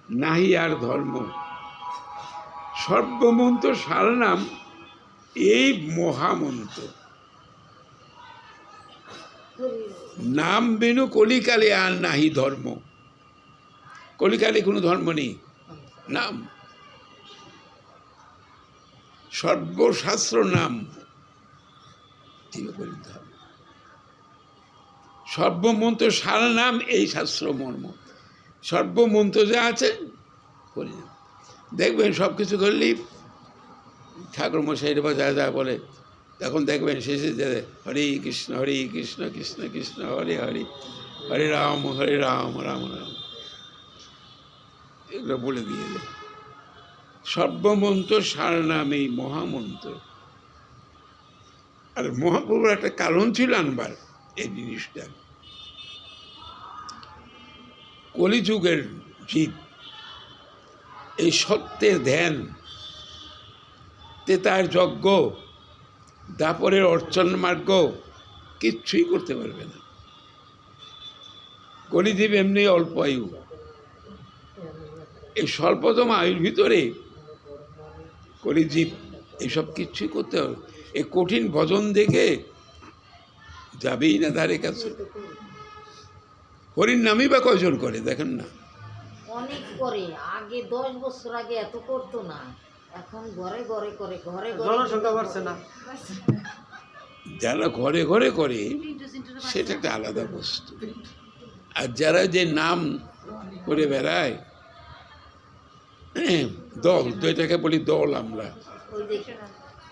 নাহি আর ধর্ম। সর্বমন্ত্র সার নাম এই মহামন্ত্র। নাম বিনু কলিকালে আর নাহি ধর্ম। কলিকালে কোনো ধর্ম নেই, নাম। সর্বশাস্ত্র নাম, সর্বমন্ত্র সারা নাম এই শাস্ত্র মর্ম। সর্বমন্ত্র যা আছে করি না, দেখবেন সব কিছু করলেই ঠাকুর মশাইরা বা যা যা বলে, তখন দেখবেন শেষে যে হরে কৃষ্ণ কৃষ্ণ কৃষ্ণ হরে হরে, হরে রাম রাম রাম, এগুলো বলে দিয়ে দেয়। সর্বমন্ত্র সার নাম এই মহামন্ত্র। আর মহাপ্রভুর একটা কারণ ছিল আনবার এই জিনিসটা। কলিযুগের জীব এই সত্যের ধ্যান, তেতার যজ্ঞ, দাপরের অর্চন মার্গ কিচ্ছুই করতে পারবে না। কলিজীব এমনি অল্প আয়ু, এই স্বল্পতম আয়ুর ভিতরে কলিজীব এইসব কিচ্ছুই করতে হবে। এই কঠিন ভজন দেখে যাবেই না ধারে কাছে। হরির নামই বা কয়জন করে দেখেন না? অনেক করে, আগে 10 বছর আগে এত করতো না, এখন ঘরে ঘরে করে, ঘরে ঘরে জনসংখ্যা বাড়ছে না। যারা ঘরে ঘরে করে সেটা একটা আলাদা বস্তু, আর যারা যে নাম করে বেড়ায় দল, দুইটাকে বলি দল আমরা,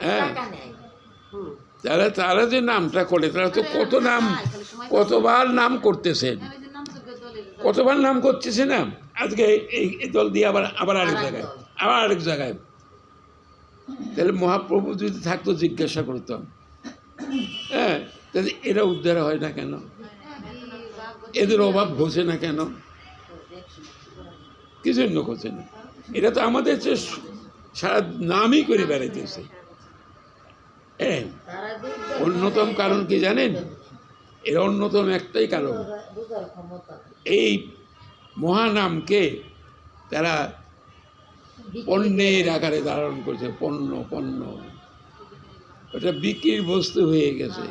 হ্যাঁ, তারা যে নামটা করে তারা তো কত নাম, কতবার নাম করতেছেন, কতবার নাম করতেছে না। আজকে এই দল দিয়ে আবার আরেক জায়গায়, আবার আরেক জায়গায়। তাহলে মহাপ্রভু যদি থাকতো জিজ্ঞাসা করতাম, হ্যাঁ, তাহলে এরা উদ্ধার হয় না কেন? এদের অভাব ঘোষে না কেন? কি জন্য ঘোষে না? এটা তো আমাদের সারা নামই করে বেড়াইতেছে। অন্যতম কারণ কি জানেন? এর অন্যতম একটাই কারণ, এই মহানামকে তারা পণ্যের আকারে ধারণ করছে। পণ্য ওটা বিক্রির বস্তু হয়ে গেছে,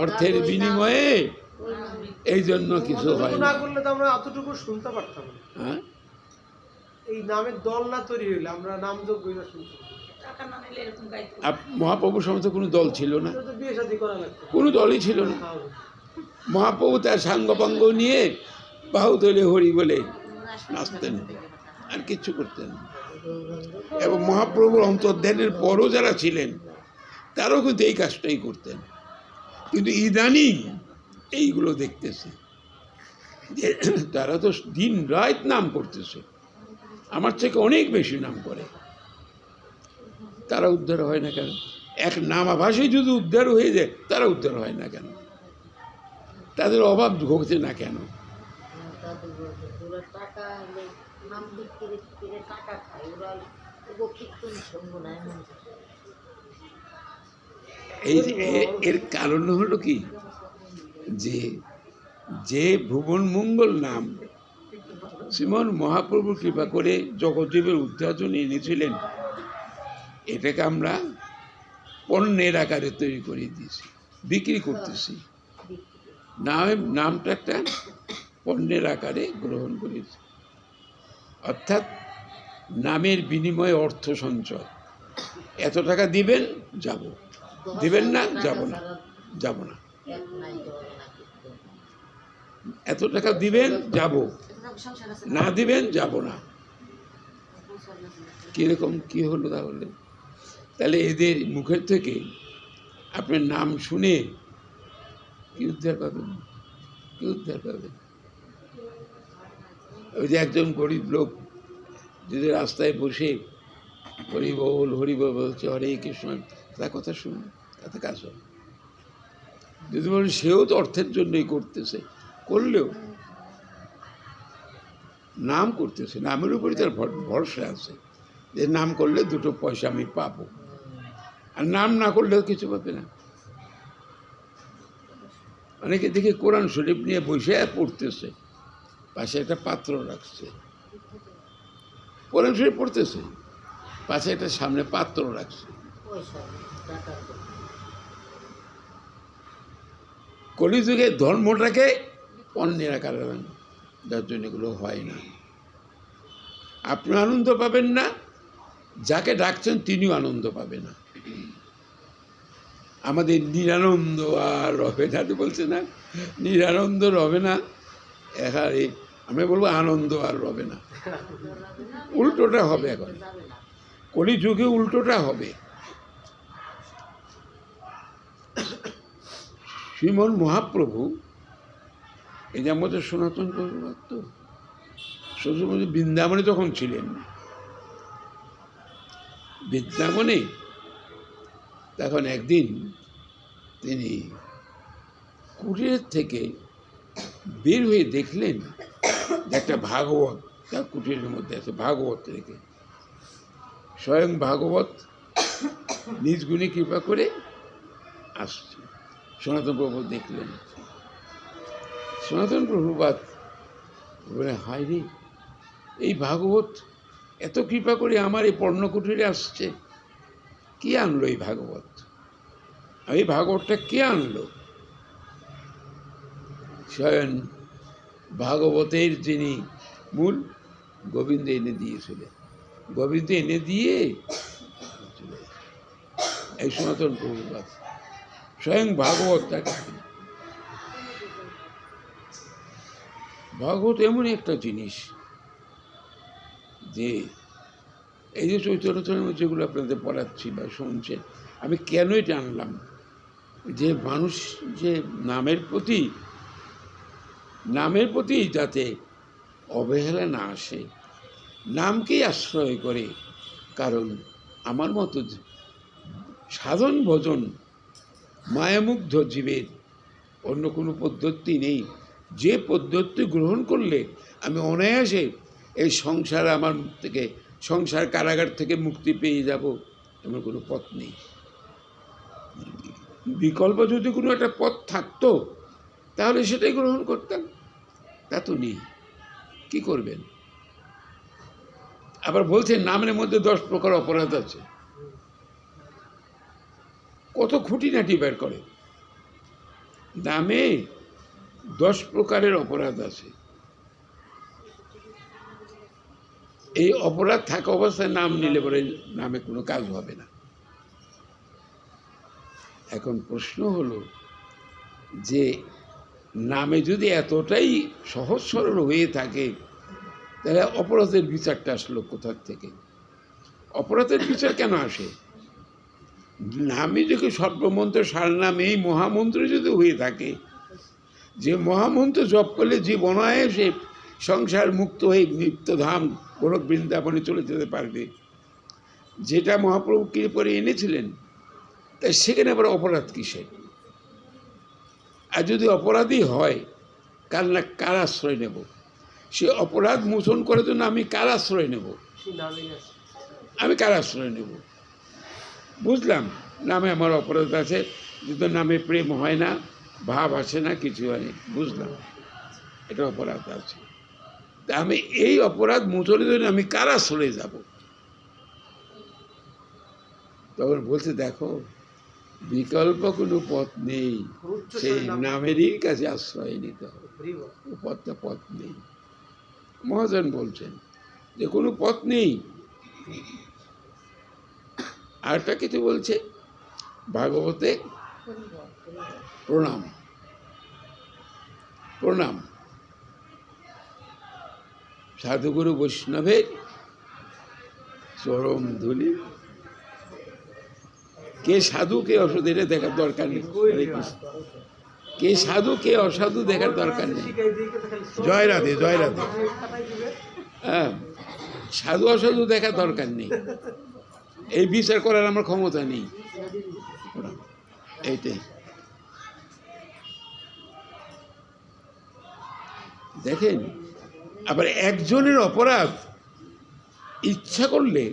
অর্থের বিনিময়ে। এই জন্য কিছু হয় না। করলে তো আমরা এতটুকু শুনতে পারতাম না। হ্যাঁ, এই নামের দল না তৈরি হইলে আমরা নাম যোগ্য শুনতে। মহাপ্রভুর সময় তো কোনো দল ছিল না, কোনো দলই ছিল না। মহাপ্রভু তার সাঙ্গপাঙ্গ নিয়ে বাহু তোলে হরি বলে নাচতেন, আর কিচ্ছু করতেন না। এবং মহাপ্রভুর অন্তর্ধানের পরও যারা ছিলেন তারাও কিন্তু এই কাজটাই করতেন। কিন্তু ইদানিং এইগুলো দেখতেছে যে তারা তো দিন রাত নাম করতেছে, আমার থেকে অনেক বেশি নাম করে, তারা উদ্ধার হয় না কেন? এক নামাভাসী যদি উদ্ধার হয়ে যায়, তারা উদ্ধার হয় না কেন? তাদের অভাব ঘটছে না কেন? এর কারণ হলো কি, যে ভুবন মঙ্গল নাম শ্রীমন মহাপ্রভুর কৃপা করে জগৎজীবের উদ্ধার জন্য এনেছিলেন, এটাকে আমরা পণ্যের আকারে তৈরি করে দিয়েছি, বিক্রি করতেছি। নামটা একটা পণ্যের আকারে গ্রহণ করেছি, অর্থাৎ নামের বিনিময়ে অর্থ সঞ্চয়। এত টাকা দিবেন, যাব, দিবেন না, যাব না। এত টাকা দিবেন, যাব, না দিবেন, যাব না। কিরকম কি হলো তাহলে? তাহলে এদের মুখের থেকে আপনার নাম শুনে কি উদ্ধার পাবেন? কি উদ্ধার পাবেন? ওই যে একজন গরিব লোক যদি রাস্তায় বসে হরিবল বলছে, হরে কৃষ্ণ, তার কথা শুনুন, তাতে কাজ হবে। যদি বলেন সেও তো অর্থের জন্যই করতেছে, করলেও নাম করতেছে, নামের উপরে তার ভরসা আছে যে নাম করলে 2 পয়সা আমি পাবো, আর নাম না করলেও কিছু পাবে না। অনেকে দেখি কোরআন শরীফ নিয়ে বসে পড়তেছে, পাশে একটা পাত্র রাখছে, কোরআন শরীফ পড়তেছে, পাশে একটা সামনে পাত্র রাখছে। পয়সা টাকা কলিযুগে ধর্মটাকে অন্যেরা কারণ যার জন্য এগুলো হয় না। আপনি আনন্দ পাবেন না, যাকে ডাকছেন তিনিও আনন্দ পাবে না। আমাদের নিরানন্দ আর রবে না, বলছে না নিরানন্দ রবে না, এখানে আমি বলবো আনন্দ আর রবে না। উল্টোটা হবে, এখন যাবে না। কলিযুগে উল্টোটা হবে। শ্রীমন মহাপ্রভু এই যে আমাদের সনাতন প্রভুপাদ তো শ্বশুরমতি বৃন্দাবনে যখন ছিলেন, বৃন্দাবনে তখন একদিন তিনি কুটিরের থেকে বের হয়ে দেখলেন যে একটা ভাগবত তার কুটিরের মধ্যে আছে, ভাগবত রেখে। স্বয়ং ভাগবত নিজ গুণে কৃপা করে আসছে। সনাতন প্রভু দেখলেন, সনাতন প্রভুপাদ বলে, হায় রে, এই ভাগবত এত কৃপা করে আমার এই পর্ণকুটিরে আসছে, কে আনলো এই ভাগবত? এই ভাগবতটা কে আনলো? স্বয়ং ভাগবতের যিনি মূল, গোবিন্দ এনে দিয়েছিলেন। গোবিন্দ এনে দিয়ে এই সনাতন প্রভুপাদ স্বয়ং ভাগবত তাকে। ভাগবত এমন একটা জিনিস যে এই যে চৈতন্য যেগুলো আপনাদের পড়াচ্ছি বা শুনছেন, আমি কেন এটা আনলাম, যে মানুষ যে নামের প্রতি যাতে অবহেলা না আসে, নামকেই আশ্রয় করে। কারণ আমার মতো সাধন ভজন মায়ামুগ্ধ জীবের অন্য কোনো পদ্ধতি নেই, যে পদ্ধতি গ্রহণ করলে আমি অনায়াসে এই সংসার আমার থেকে সংসার কারাগার থেকে মুক্তি পেয়ে যাব, এমন কোনো পথ নেই। বিকল্প যদি কোনো একটা পথ থাকতো তাহলে সেটাই গ্রহণ করতাম, তা তো নেই। কি করবেন? আবার বলছেন নামের মধ্যে 10 প্রকার অপরাধ আছে। কত খুঁটিনাটি বের করে, নামে 10 প্রকারের অপরাধ আছে। এই অপরাধ থাকা অবস্থায় নাম নিলে পরে নামে কোনো কাজ হবে না। এখন প্রশ্ন হলো যে নামে যদি এতটাই সহজ সরল হয়ে থাকে, তাহলে অপরাধের বিচারটা আসলো কোথার থেকে? অপরাধের বিচার কেন আসে? নামে যদি সর্বমন্ত্র সারনাম এই মহামন্ত্র যদি হয়ে থাকে, যে মহামন্ত্র জপ করলে যে অনায়াসে সংসার মুক্ত হয়ে নিত্যধাম গোলক বৃন্দাবনে চলে যেতে পারবে, যেটা মহাপ্রভু কি করে এনেছিলেন, তাই সেখানে আবার অপরাধ কিসের? আর যদি অপরাধী হয়, কার আশ্রয় নেব? সে অপরাধ মোচন করার জন্য আমি কার আশ্রয় নেব? আমি কার আশ্রয় নেব? বুঝলাম নামে আমার অপরাধ আছে, কিন্তু নামে প্রেম হয় না, ভাব আসে না, কিছু হয় না, বুঝলাম এটা অপরাধ আছে। তা আমি এই অপরাধ মোচনের জন্য আমি কার আশ্রয়ে যাব? তখন বলছে, দেখো বিকল্প কোনো পথ নেই, সেই নামেরই কাছে আশ্রয় নিতে হবে। পথ নেই। মহাজন বলছেন যে কোনো পথ নেই। আরেকটা কিছু বলছে ভাগবতে, প্রণাম প্রণাম সাধুগুরু বৈষ্ণবের চরম ধুলি। কে সাধু কে অসাধু এটা দেখার দরকার নেই। কে সাধু কে অসাধু দেখার দরকার নেই। জয় রাধে, জয় রাধে। হ্যাঁ, সাধু অসাধু দেখার দরকার নেই, এই বিচার করার আমার ক্ষমতা নেই। এইটাই দেখেন। আবার একজনের অপরাধ ইচ্ছা করলে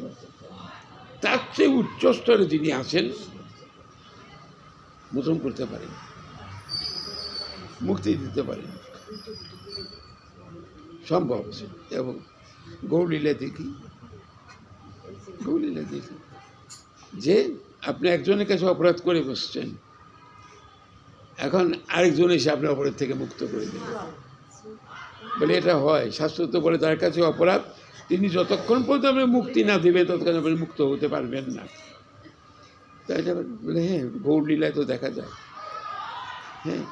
তার চেয়ে উচ্চ স্তরে যিনি আছেন মোচন করতে পারেন, মুক্তি দিতে পারেন, সম্ভব আছে। এবং গৌরলীলা দেখি গৌরলীলা দিয়েছে যে আপনি একজনের কাছে অপরাধ করে বসছেন, এখন আরেকজন এসে আপনার অপরাধ থেকে মুক্ত করে দেবেন। বলে এটা হয়, শাস্ত্র তো বলে তার কাছে অপরাধ, তিনি যতক্ষণ পর্যন্ত আপনি মুক্তি না দেবে ততক্ষণ আপনি মুক্ত হতে পারবেন না। তাই বলে হ্যাঁ, গৌরলীলায় তো দেখা যায়। হ্যাঁ,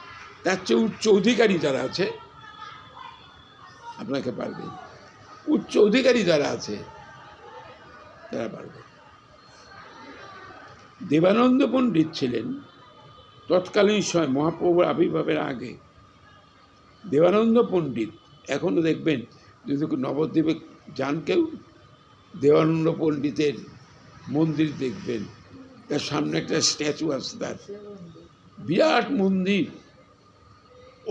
তার চেয়ে উচ্চ অধিকারী যারা আছে আপনাকে পারবে, উচ্চ অধিকারী যারা আছে তারা পারবে। দেবানন্দ পণ্ডিত ছিলেন তৎকালীন সময় মহাপ্রভুর আবির্ভাবের আগে। দেবানন্দ পণ্ডিত এখনও দেখবেন যদি নবদ্বীপে যান কেউ, দেবানন্দ পণ্ডিতের মন্দির দেখবেন, তার সামনে একটা স্ট্যাচু আছে, তার বিরাট মন্দির,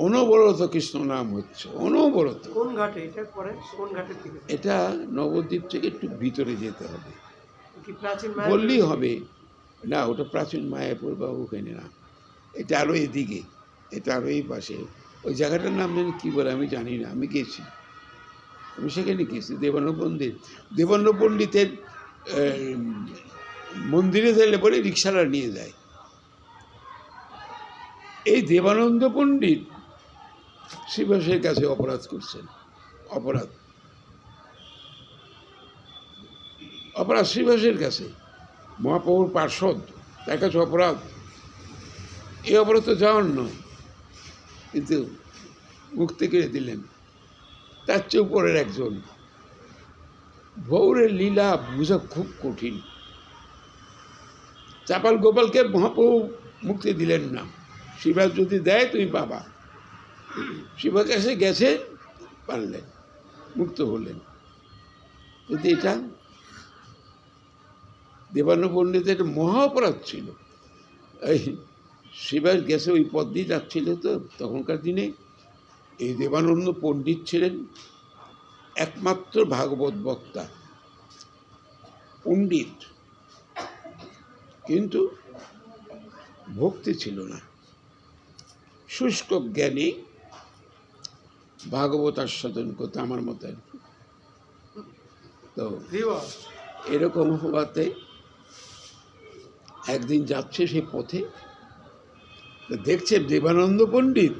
অনবরত কৃষ্ণ নাম হচ্ছে, অনবরত। কোন ঘাটে এটা পরে, কোন ঘাটের দিকে? এটা নবদ্বীপ থেকে একটু ভিতরে যেতে হবে, কি প্রাচীন বললেই হবে না, ওটা প্রাচীন মায়াপুর বা ওখানে না, এটা আরও এদিকে, এটা আরও এই পাশে। ওই জায়গাটার নাম যেন কী বলে আমি জানি না, আমি গেছি, আমি সেখানে গেছি। দেবানন্দ পণ্ডিত, দেবানন্দ পণ্ডিতের মন্দিরে গেলে পরে রিক্সারা নিয়ে যায়। এই দেবানন্দ পণ্ডিত শ্রীবাসের কাছে অপরাধ করছেন, অপরাধ শ্রীবাসের কাছে, মহাপ্রভুর পার্ষদ, তার কাছে অপরাধ। এই অপরাধ তো যাওয়ার নয়, কিন্তু মুক্তি করে দিলেন। তার চেয়ে উপরের একজন, ভৌরের লীলা বোঝা খুব কঠিন। চাপাল গোপালকে মহাপ্রভু মুক্তি দিলেন না, শিবাস যদি দেয় তুমি পাবা। শিবার কাছে গেছে, পারলেন, মুক্ত হলেন। কিন্তু এটা দেবানন্দ পণ্ডিতের মহা অপরাধ ছিল। এই শিবাস গেছে, ওই পথ দিয়ে যাচ্ছিল, তো তখনকার দিনে এই দেবানন্দ পণ্ডিত ছিলেন একমাত্র ভাগবত বক্তা, পণ্ডিত, কিন্তু ভক্তি ছিল না, শুষ্ক জ্ঞানী, ভাগবত আস্বাদন করতে আমার মতে। তো এরকম হওয়াতে একদিন যাচ্ছে সেই পথে, দেখছে দেবানন্দ পণ্ডিত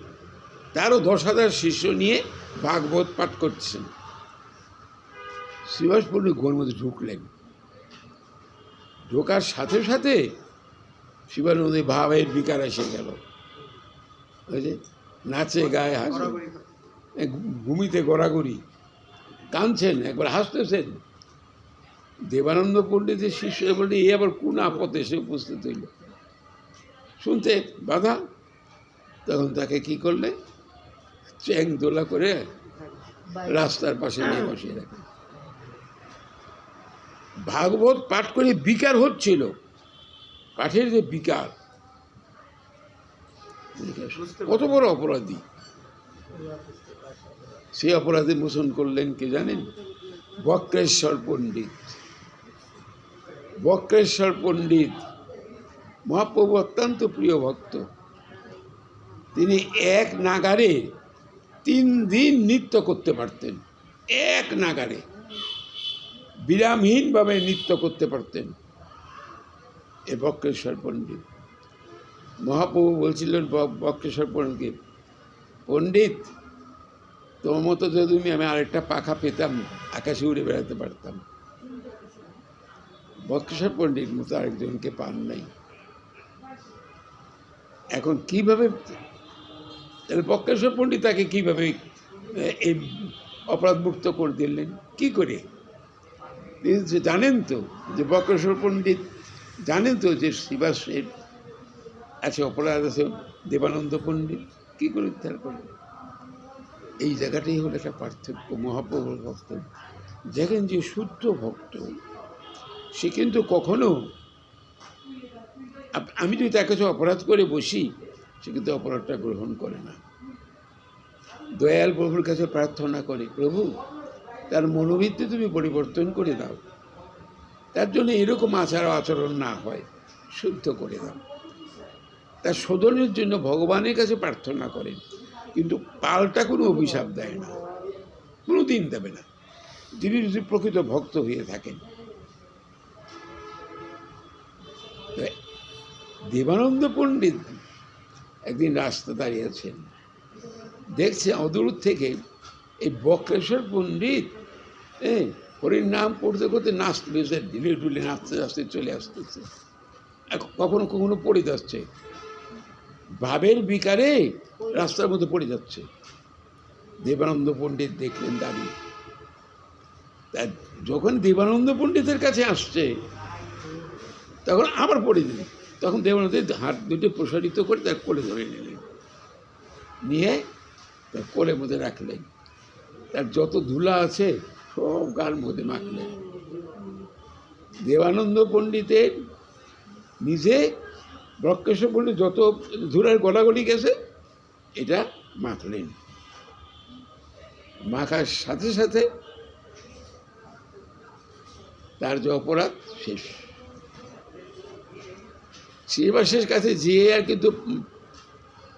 তারও 10,000 শিষ্য নিয়ে ভাগবত পাঠ করছেন। শ্রীবাস পণ্ডিত ঘরের মধ্যে ঢুকলেন, ঢোকার সাথে সাথে শিবানন্দে ভাবের বিকার এসে গেল। ওই যে নাচে গায়ে হাসে, ভূমিতে গড়াগড়ি, কাঁদছেন, একবার হাসতেছেন। দেবানন্দ পণ্ডিতের শিষ্য বলতে এ আবার কোন আপদে এসে উপস্থিত হইল, শুনতে বাধা। তখন তাকে কি করলে, চ্যাং দোলা করে রাস্তার পাশে নিয়ে বসিয়ে রাখে। ভাগবত পাঠ করে বিকার হচ্ছিল, পাঠের যে বিকার, কত বড় অপরাধী। সেই অপরাধী মোচন করলেন কে জানেন? বক্রেশ্বর পণ্ডিত। বক্রেশ্বর পণ্ডিত মহাপ্রভু অত্যন্ত প্রিয় ভক্ত। তিনি এক নাগারে 3 দিন নৃত্য করতে পারতেন, এক নাগারে বিরামহীনভাবে নৃত্য করতে পারতেন এ বক্রেশ্বর পণ্ডিত। মহাপ্রভু বলছিলেন বক্রেশ্বর পণ্ডিতকে, পণ্ডিত তোমার মতো যদি আমি আরেকটা পাখা পেতাম আকাশে উড়ে বেড়াতে পারতাম। বক্রেশ্বর পণ্ডিত মতো আরেকজনকে পান নাই। এখন কিভাবে তাহলে বক্রেশ্বর পণ্ডিত তাকে কীভাবে এই অপরাধমুক্ত করে দিলেন? কি করে? তিনি জানেন তো যে বক্রেশ্বর পণ্ডিত জানেন তো যে শিবাসের আছে অপরাধ আছে দেবানন্দ পণ্ডিত, কী করে উদ্ধার করবে? এই জায়গাটাই হলো একটা পার্থক্য মহাপ্রভুর ভক্ত। দেখেন যে শুদ্ধ ভক্ত সে কিন্তু কখনো, আমি যদি তার কাছে অপরাধ করে বসি, সে কিন্তু অপরাধটা গ্রহণ করে না। দয়াল প্রভুর কাছে প্রার্থনা করে, প্রভু তার মনোবৃত্তি তুমি পরিবর্তন করে দাও, তার জন্য এরকম আচরণ না হয়, শুদ্ধ করে দাও। তার শোধনের জন্য ভগবানের কাছে প্রার্থনা করেন, কিন্তু পাল্টা কোনো অভিশাপ দেয় না, কোনো দিন দেবে না, যিনি যদি প্রকৃত ভক্ত হয়ে থাকেন। দেবানন্দ পণ্ডিত একদিন রাস্তা দাঁড়িয়েছেন, দেখছে অদূর থেকে এই বক্রেশ্বর পণ্ডিত হরির নাম পড়তে করতে নাচতে বেশে ঢিলে ঢুলে নাচতে নাচতে চলে আসতেছে, কখনো কখনো পড়ে যাচ্ছে, ভাবের বিকারে রাস্তার মধ্যে পড়ে যাচ্ছে। দেবানন্দ পণ্ডিত দেখলেন দাঁড়িয়ে, তা যখন দেবানন্দ পণ্ডিতের কাছে আসছে তখন আবার পড়ে দিল। তখন দেবানন্দ হাত দুটো প্রসারিত করে তার কোলে ধরে নিলেন, নিয়ে তার কোলের মধ্যে রাখলেন, তার যত ধুলা আছে সব গার মধ্যে মাখলেন। দেবানন্দ পণ্ডিতের নিজে বক্রেশ্বর পণ্ডিত যত ধুলার গলাগলি গেছে এটা মাখলেন, মাখার সাথে সাথে তার যে অপরাধ শেষ। শ্রীবাসের কাছে যেয়ে আর কিন্তু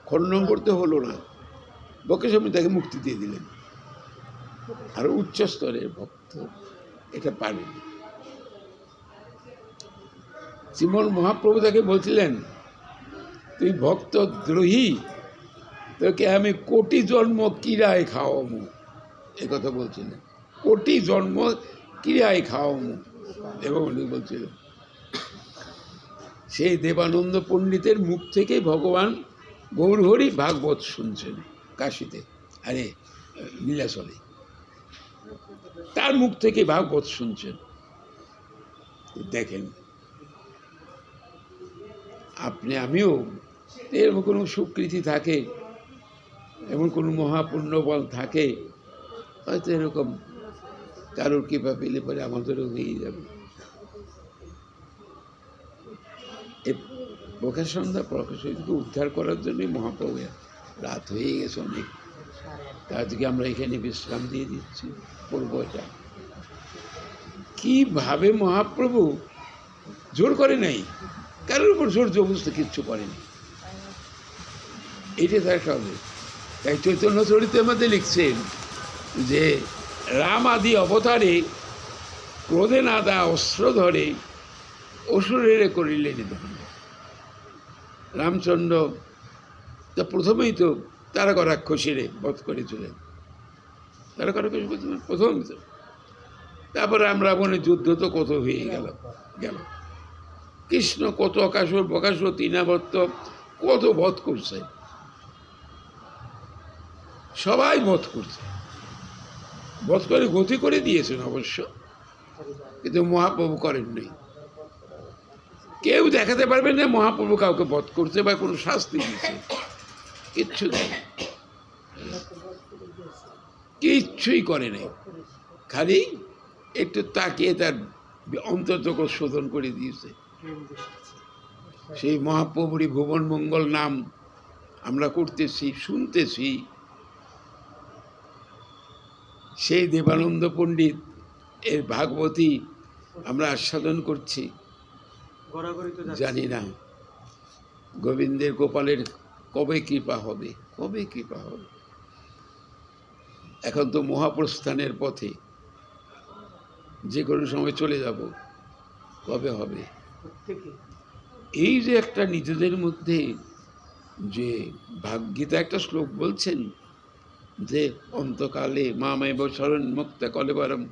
খণ্ডন করতে হলো না, বক্রেশ্বর তাকে মুক্তি দিয়ে দিলেন। আর উচ্চ স্তরের ভক্ত এটা পারেন। শ্রীমন মহাপ্রভু তাকে বলছিলেন, তুই ভক্ত দ্রোহী, তোকে আমি কোটি জন্ম কিরায় খাওয়ামো, এ কথা বলছিলেন। কোটি জন্ম কিরায় খাওয়ামো এবং উনি বলছিলেন। সেই দেবানন্দ পণ্ডিতের মুখ থেকে ভগবান গৌরহরি ভাগবত শুনছেন কাশীতে, আরে নীলাচলে, তার মুখ থেকে ভাগবত শুনছেন। দেখেন আপনি আমিও এরকম কোনো স্বীকৃতি থাকে, এমন কোনো মহাপুণ্যবল থাকে, হয়তো এরকম কারোর কৃপা পেলে পরে আমাদেরও হয়ে যাবে। প্রকাশ সন্ধ্যা প্রকাশকে উদ্ধার করার জন্যই মহাপ্রভু রাত হয়ে গেছে অনেক, আজকে আমরা এখানে বিশ্রাম দিয়ে দিচ্ছি, পড়ব এটা। কীভাবে মহাপ্রভু জোর করে নাই, কারোর উপর জোর জবরদস্তি কিচ্ছু করেনি, এটা তার সবে। তাই চৈতন্য চরিতের মধ্যে লিখছেন যে রাম আদি অবতারে ক্রোধে নাদা অস্ত্র ধরে অসুরের করিলে নিধন। রামচন্দ্র তা প্রথমেই তো তারকা রাক্ষসীরে বধ করেছিলেন, তারকা রাক্ষসী প্রথম, তারপরে আমরা মনে যুদ্ধ তো কত হয়ে গেল। কৃষ্ণ কত অকাসুর বকাসুর তৃণাবর্ত কত বধ করছে, সবাই বধ করছে, বধ করে গতি করে দিয়েছেন অবশ্য, কিন্তু মহাপ্রভু করেননি। কেউ দেখাতে পারবে না মহাপ্রভু কাউকে বধ করছে বা কোনো শাস্তি দিচ্ছে, কিচ্ছু নেই, কিচ্ছুই করে নাই, খালি একটু তাকিয়ে তার অন্তর্জগৎ শোধন করে দিয়েছে। সেই মহাপ্রভুরই ভুবন মঙ্গল নাম আমরা করতেছি, শুনতেছি। সেই দেবানন্দ পণ্ডিত এর ভাগবতী আমরা আস্বাদন করছি, জানি না গোবিন্দের গোপালের কবে কৃপা হবে, কবে কৃপা হবে। এখন তো মহাপ্রস্থানের পথে, যে কোনো সময় চলে যাব, কবে হবে। এই যে একটা নিজেদের মধ্যে যে ভাগগীতা একটা শ্লোক বলছেন যে অন্তকালে মামেব শরণ মুক্ত কলেবরম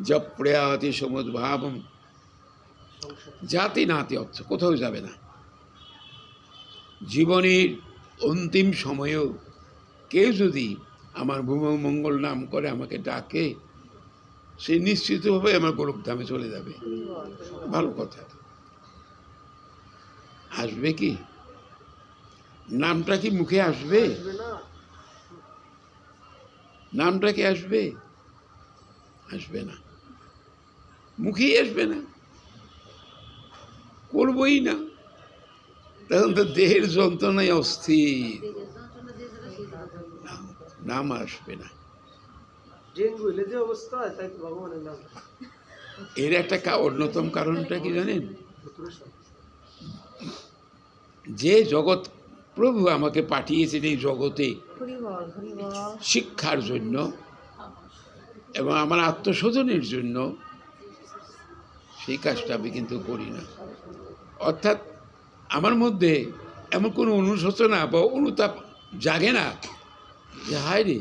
জপ প্রয়াতি সমুদ্ভাবম জাতি নাতি অর্থ, কোথাও যাবে না। জীবনের অন্তিম সময়েও কেউ যদি আমার ভূমঙ্গল নাম করে আমাকে ডাকে, সে নিশ্চিতভাবে আমার গোলকধামে চলে যাবে। ভালো কথা। আসবে কি? নামটা কি মুখে আসবে? নামটা কি আসবে? আসবে না, মুখেই আসবে না, করবই না। তখন তো দেহের যন্ত্রণায় অস্থির, নাম আসবে না। এর একটা অন্যতম কারণটা কি জানেন? যে জগৎ প্রভু আমাকে পাঠিয়েছেন এই জগতে শিক্ষার জন্য এবং আমার আত্মশোধনের জন্য, সেই কাজটা আমি কিন্তু করি না। অর্থাৎ আমার মধ্যে এমন কোনো অনুশোচনা বা অনুতাপ জাগে না যে হায় রে,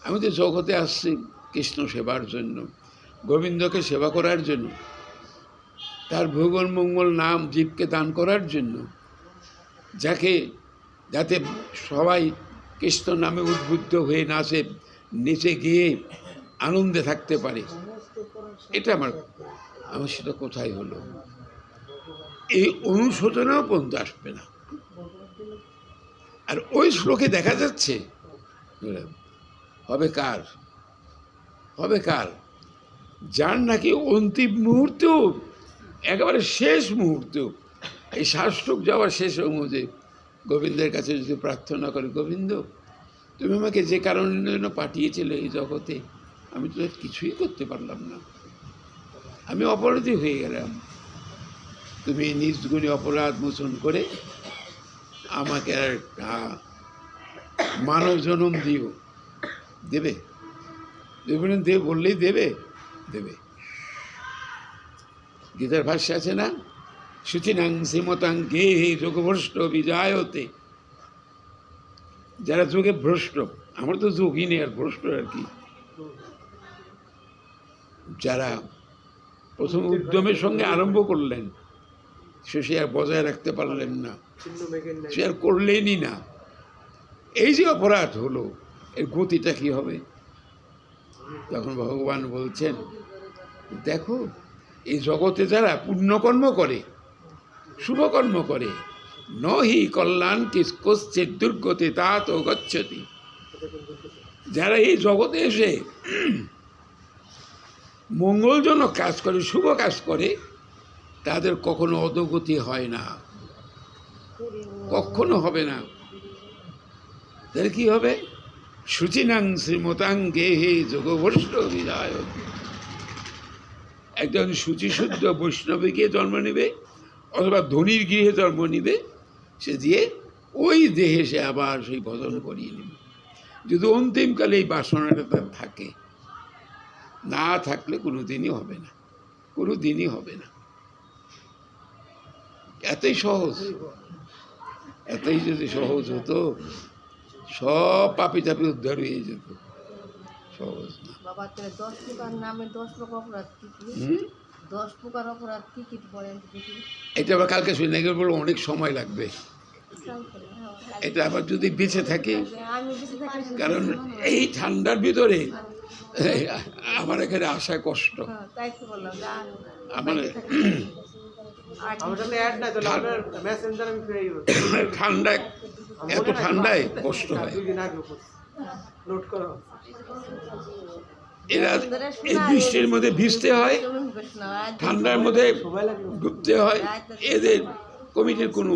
আমি তো জগতে আসছি কৃষ্ণ সেবার জন্য, গোবিন্দকে সেবা করার জন্য, তার ভোগল মঙ্গল নাম জীবকে দান করার জন্য, যাতে সবাই কৃষ্ণ নামে উদ্বুদ্ধ হয়ে নাচে, নেচে গিয়ে আনন্দে থাকতে পারে। এটা আমার সেটা কোথায় হলো? এই অনুশোচনাও পর্যন্ত আসবে না। আর ওই শ্লোকে দেখা যাচ্ছে হবে কার যার নাকি অন্তিম মুহূর্তেও, একেবারে শেষ মুহূর্তেও, এই শ্বাসটুক যাওয়ার শেষ মুহূর্তে গোবিন্দের কাছে যদি প্রার্থনা করে, গোবিন্দ তুমি আমাকে যে কারণের জন্য পাঠিয়েছিলে এই জগতে, আমি তো কিছুই করতে পারলাম না, আমি অপরাধী হয়ে গেলাম, তুমি নিজ গুণে অপরাধ মোচন করে আমাকে আর মানব জন্ম দিও। দেবে দেবে বললেই দেবে। গীতার ভাষ্য আছে না, শুচিনাং শ্রীমতাং গেহে যোগভ্রষ্ট বিজায়তে। যারা যোগে ভ্রষ্ট, আমার তো যোগই নেই আর ভ্রষ্ট আর কি, যারা প্রথম উদ্যমের সঙ্গে আরম্ভ করলেন সে আর বজায় রাখতে পারলেন না, সে আর করলেনই না, এই যে অপরাধ হলো, এর গতিটা কি হবে? তখন ভগবান বলছেন, দেখো এই জগতে যারা পুণ্যকর্ম করে, শুভকর্ম করে, নহি কল্যাণ কশ্চিৎ দুর্গতি তাত গচ্ছতি, যারা এই জগতে এসে মঙ্গলজনক কাজ করে, শুভ কাজ করে, তাদের কখনো অধোগতি হয় না, কখনো হবে না। তাহলে কি হবে? শুচিনাং শ্রীমতাং গেহে যোগভ্রষ্ট বিজায়তে। একজন শুচিশুদ্ধ বৈষ্ণবে গিয়ে জন্ম নেবে, অথবা ধনীর গৃহে জন্ম নিবে, সে দিয়ে ওই দেহে সে আবার সেই ভজন করিয়ে নেবে, যদি অন্তিমকালে এই বাসনাটা তার থাকে। না থাকলে কোনো দিনই হবে না। এতই সহজ, এতই যদি সহজ হতো, সব পাপি চাপি উদ্ধার হয়ে যেত। সহজ না। বাবা, 10 প্রকার নামে 10 প্রকার অপরাধ কি? 10 প্রকার অপরাধ কি বলেন? এটা আবার কালকে শুনে গেলে বলবো, অনেক সময় লাগবে। এটা আবার যদি বেঁচে থাকে, কারণ এই ঠান্ডার ভিতরে আমার এখানে আসা কষ্ট। আমার ঠান্ডায়, এত ঠান্ডায় কষ্ট হয়। এরা এই বৃষ্টির মধ্যে ভিজতে হয়, ঠান্ডার মধ্যে ডুবতে হয়, এদের কমিটির কোনো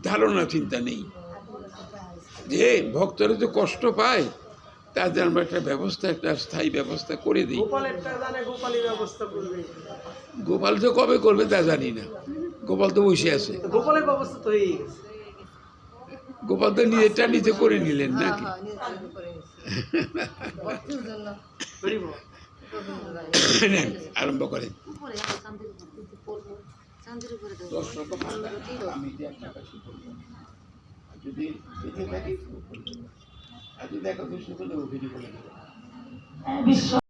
ধারণা চিন্তা নেই যে ভক্তরা তো কষ্ট পায়, তাদের আমরা একটা ব্যবস্থা, একটা স্থায়ী ব্যবস্থা করে দিই। গোপাল তো কবে করবে তা জানি না, গোপাল তো বসে আছে। গোপালের ব্যবস্থা তো হয়ে গেছে, গোপাল তো নিজেরটা নিজে করে নিলেন নাকি? আরম্ভ করেন। 10 রকম আমি যদি বেঁচে থাকি, আর যদি 11 বলে